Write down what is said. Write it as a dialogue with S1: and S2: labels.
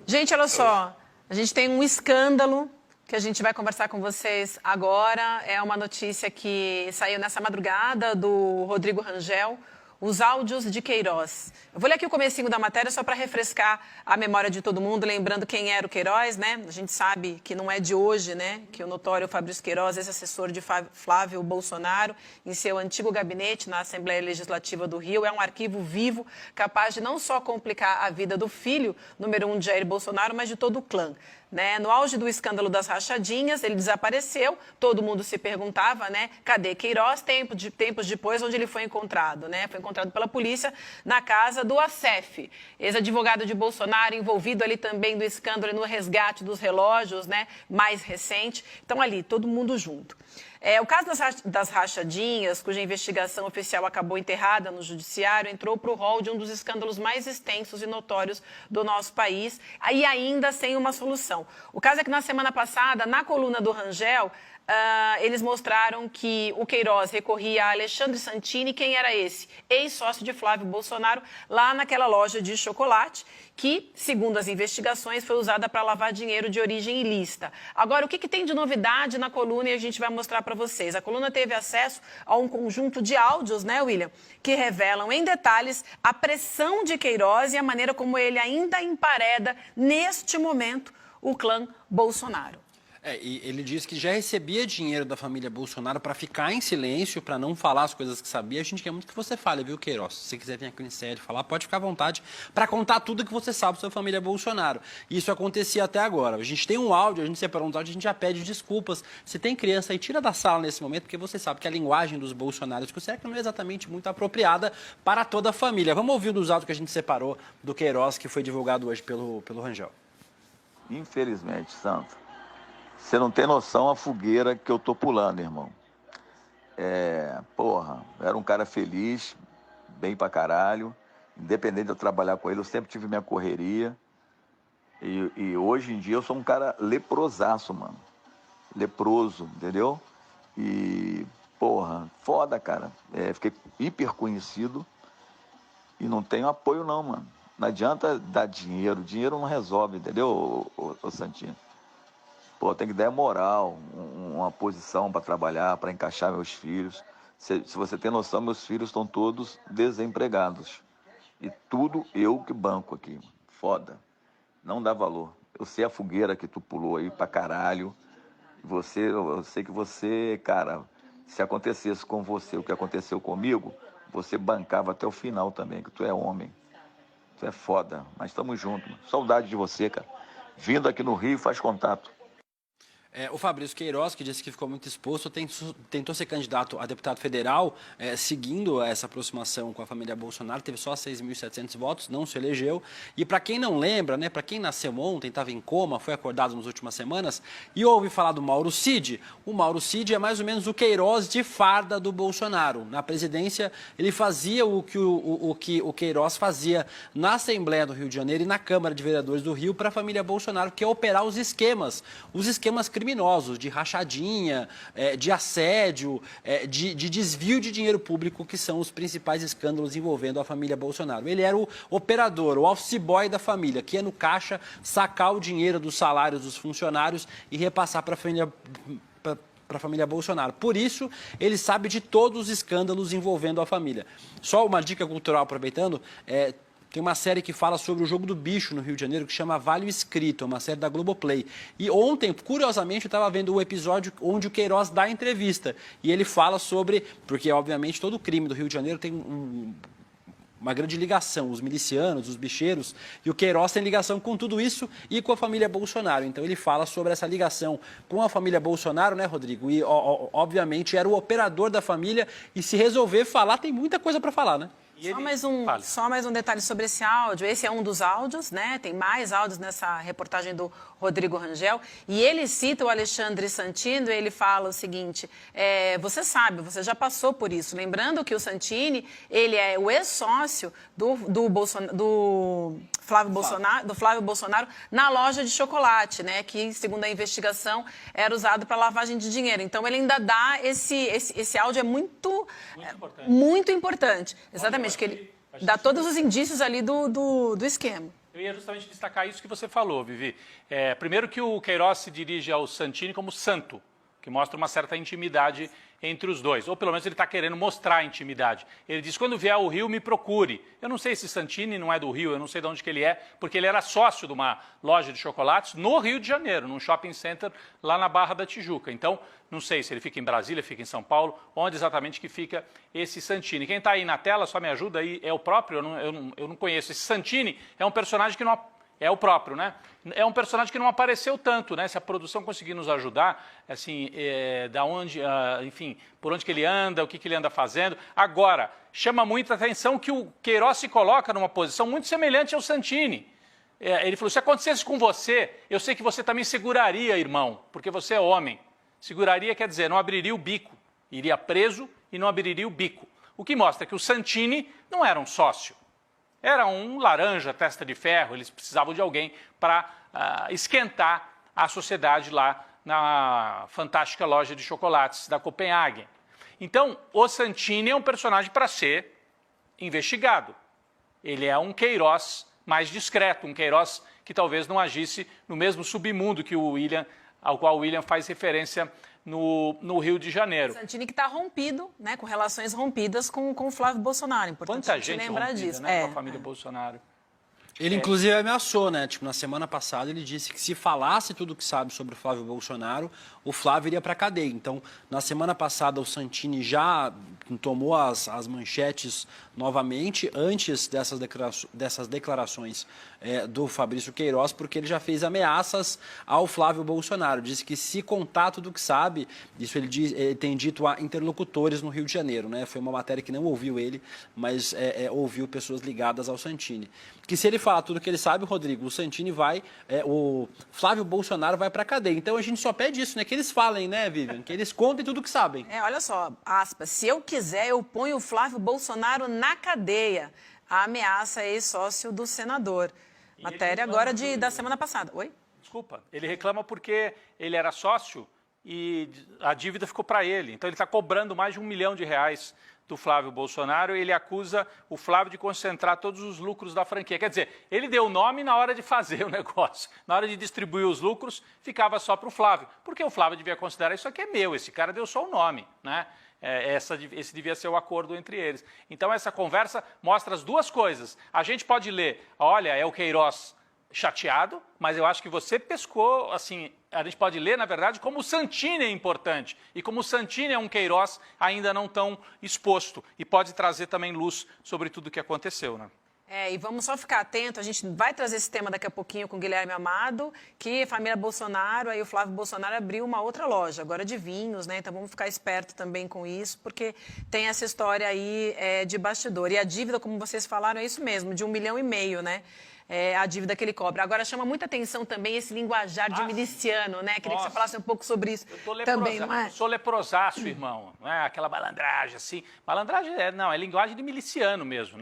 S1: Gente, olha só, a gente tem um escândalo que a gente vai conversar com vocês agora. É uma notícia que saiu nessa madrugada do Rodrigo Rangel, os áudios de Queiroz. Eu vou ler aqui o comecinho da matéria só para refrescar a memória de todo mundo, lembrando quem era o Queiroz, né? A gente sabe que não é de hoje, né? Que o notório Fabrício Queiroz, ex-assessor de Flávio Bolsonaro, em seu antigo gabinete na Assembleia Legislativa do Rio, é um arquivo vivo capaz de não só complicar a vida do filho, número 1 de Jair Bolsonaro, mas de todo o clã. Né? No auge do escândalo das rachadinhas, ele desapareceu, todo mundo se perguntava, né? Cadê Queiroz? Tempos depois, onde ele foi encontrado, né? Foi encontrado pela polícia na casa do Assef, ex-advogado de Bolsonaro, envolvido ali também do escândalo e no resgate dos relógios, né? Mais recente. Então, ali, todo mundo junto. O caso das rachadinhas, cuja investigação oficial acabou enterrada no judiciário, entrou para o rol de um dos escândalos mais extensos e notórios do nosso país, e ainda sem uma solução. O caso é que na semana passada, na coluna do Rangel, eles mostraram que o Queiroz recorria a Alexandre Santini. Quem era esse? Ex-sócio de Flávio Bolsonaro, lá naquela loja de chocolate, que, segundo as investigações, foi usada para lavar dinheiro de origem ilícita. Agora, o que tem de novidade na coluna e a gente vai mostrar para vocês? A coluna teve acesso a um conjunto de áudios, né, William, que revelam em detalhes a pressão de Queiroz e a maneira como ele ainda empareda, neste momento, o clã Bolsonaro.
S2: E ele disse que já recebia dinheiro da família Bolsonaro para ficar em silêncio, para não falar as coisas que sabia. A gente quer muito que você fale, viu, Queiroz? Se você quiser vir aqui no Ministério falar, pode ficar à vontade para contar tudo que você sabe sobre a família Bolsonaro. Isso acontecia até agora. A gente tem um áudio, a gente separou um áudio, a gente já pede desculpas. Se tem criança aí, tira da sala nesse momento, porque você sabe que a linguagem dos bolsonaros que você não é exatamente muito apropriada para toda a família. Vamos ouvir um dos áudios que a gente separou do Queiroz, que foi divulgado hoje pelo Rangel.
S3: Infelizmente, Santo, você não tem noção a fogueira que eu tô pulando, irmão. Era um cara feliz, bem pra caralho. Independente de eu trabalhar com ele, eu sempre tive minha correria. E hoje em dia eu sou um cara leprosaço, mano. Leproso, entendeu? E, foda, cara. Fiquei hiper conhecido e não tenho apoio não, mano. Não adianta dar dinheiro. Dinheiro não resolve, entendeu, ô Santinho? Tem que dar moral, uma posição para trabalhar, para encaixar meus filhos. Se você tem noção, meus filhos estão todos desempregados. E tudo eu que banco aqui. Foda. Não dá valor. Eu sei a fogueira que tu pulou aí pra caralho. Eu sei que você, cara, se acontecesse com você o que aconteceu comigo, você bancava até o final também, que tu é homem. Tu é foda. Mas estamos juntos, mano. Saudade de você, cara. Vindo aqui no Rio, faz contato.
S2: O Fabrício Queiroz, que disse que ficou muito exposto, tentou ser candidato a deputado federal, seguindo essa aproximação com a família Bolsonaro, teve só 6.700 votos, não se elegeu. E para quem não lembra, né, para quem nasceu ontem, estava em coma, foi acordado nas últimas semanas, e ouve falar do Mauro Cid. O Mauro Cid é mais ou menos o Queiroz de farda do Bolsonaro. Na presidência, ele fazia o que o Queiroz fazia na Assembleia do Rio de Janeiro e na Câmara de Vereadores do Rio para a família Bolsonaro, que é operar os esquemas criminosos, de rachadinha, de assédio, de desvio de dinheiro público, que são os principais escândalos envolvendo a família Bolsonaro. Ele era o operador, o office boy da família, que ia no caixa sacar o dinheiro dos salários dos funcionários e repassar para a família Bolsonaro. Por isso, ele sabe de todos os escândalos envolvendo a família. Só uma dica cultural, aproveitando, tem uma série que fala sobre o jogo do bicho no Rio de Janeiro, que chama Vale o Escrito, é uma série da Globoplay. E ontem, curiosamente, eu estava vendo o episódio onde o Queiroz dá a entrevista. E ele fala sobre, porque obviamente todo crime do Rio de Janeiro tem uma grande ligação, os milicianos, os bicheiros, e o Queiroz tem ligação com tudo isso e com a família Bolsonaro. Então ele fala sobre essa ligação com a família Bolsonaro, né, Rodrigo? E obviamente era o operador da família, e se resolver falar, tem muita coisa para falar, né?
S1: Só mais um detalhe sobre esse áudio. Esse é um dos áudios, né? Tem mais áudios nessa reportagem do Rodrigo Rangel. E ele cita o Alexandre Santini, ele fala o seguinte: você sabe, você já passou por isso. Lembrando que o Santini, ele é o ex-sócio do Flávio Bolsonaro na loja de chocolate, né? Que, segundo a investigação, era usado para lavagem de dinheiro. Então, ele ainda dá esse áudio é muito importante. Exatamente, que ele dá todos os indícios ali do esquema.
S4: Eu ia justamente destacar isso que você falou, Vivi. Primeiro que o Queiroz se dirige ao Santini como santo, que mostra uma certa intimidade entre os dois. Ou pelo menos ele está querendo mostrar a intimidade. Ele diz, quando vier ao Rio, me procure. Eu não sei se Santini não é do Rio, eu não sei de onde que ele é, porque ele era sócio de uma loja de chocolates no Rio de Janeiro, num shopping center lá na Barra da Tijuca. Então, não sei se ele fica em Brasília, fica em São Paulo, onde exatamente que fica esse Santini. Quem está aí na tela, só me ajuda aí, é o próprio, eu não conheço. Esse Santini é um personagem que não... É o próprio, né? É um personagem que não apareceu tanto, né? Se a produção conseguir nos ajudar, assim, da onde, enfim, por onde que ele anda, o que ele anda fazendo. Agora, chama muita atenção que o Queiroz se coloca numa posição muito semelhante ao Santini. Ele falou, se acontecesse com você, eu sei que você também seguraria, irmão, porque você é homem. Seguraria quer dizer, não abriria o bico. Iria preso e não abriria o bico. O que mostra que o Santini não era um sócio. Era um laranja, testa de ferro, eles precisavam de alguém para esquentar a sociedade lá na fantástica loja de chocolates da Copenhagen. Então, o Santini é um personagem para ser investigado. Ele é um Queiroz mais discreto, um Queiroz que talvez não agisse no mesmo submundo que ao qual o William faz referência no Rio de Janeiro.
S1: Santini que está rompido, né, com relações rompidas com o Flávio Bolsonaro. Importante
S4: Quanta gente
S1: lembrar
S4: rompida,
S1: disso.
S4: né, com a família Bolsonaro.
S2: Ele, inclusive, ameaçou, né? Tipo, na semana passada, ele disse que se falasse tudo o que sabe sobre o Flávio Bolsonaro, o Flávio iria para a cadeia. Então, na semana passada, o Santini já tomou as manchetes novamente, antes dessas declarações do Fabrício Queiroz, porque ele já fez ameaças ao Flávio Bolsonaro. Disse que se contar tudo o que sabe, isso ele tem dito a interlocutores no Rio de Janeiro, né? Foi uma matéria que não ouviu ele, mas ouviu pessoas ligadas ao Santini. Que se ele falar tudo o que ele sabe, Rodrigo, o Santini o Flávio Bolsonaro vai para a cadeia. Então a gente só pede isso, né? Que eles falem, né, Vivian? Que eles contem tudo o que sabem.
S1: Olha só, aspas, se eu quiser, eu ponho o Flávio Bolsonaro na cadeia. A ameaça é ex-sócio do senador. Matéria agora da semana passada. Oi?
S4: Desculpa, ele reclama porque ele era sócio e a dívida ficou para ele. Então ele está cobrando mais de R$1 milhão do Flávio Bolsonaro e ele acusa o Flávio de concentrar todos os lucros da franquia. Quer dizer, ele deu o nome na hora de fazer o negócio. Na hora de distribuir os lucros, ficava só para o Flávio. Porque o Flávio devia considerar isso aqui é meu, esse cara deu só o nome, né? Esse devia ser o acordo entre eles. Então essa conversa mostra as duas coisas. A gente pode ler, olha, é o Queiroz chateado, mas eu acho que você pescou, assim, a gente pode ler, na verdade, como o Santini é importante e como o Santini é um Queiroz ainda não tão exposto e pode trazer também luz sobre tudo o que aconteceu, né?
S1: E vamos só ficar atento, a gente vai trazer esse tema daqui a pouquinho com o Guilherme Amado, que a família Bolsonaro, aí o Flávio Bolsonaro abriu uma outra loja, agora de vinhos, né? Então vamos ficar esperto também com isso, porque tem essa história aí de bastidor. E a dívida, como vocês falaram, é isso mesmo, de R$1,5 milhão, né? A dívida que ele cobra. Agora, chama muita atenção também esse linguajar de miliciano, né? Queria que você falasse um pouco sobre isso também, não é?
S4: Eu sou leprosaço, irmão, não é? Aquela malandragem, assim. Malandragem não, é linguagem de miliciano mesmo, né?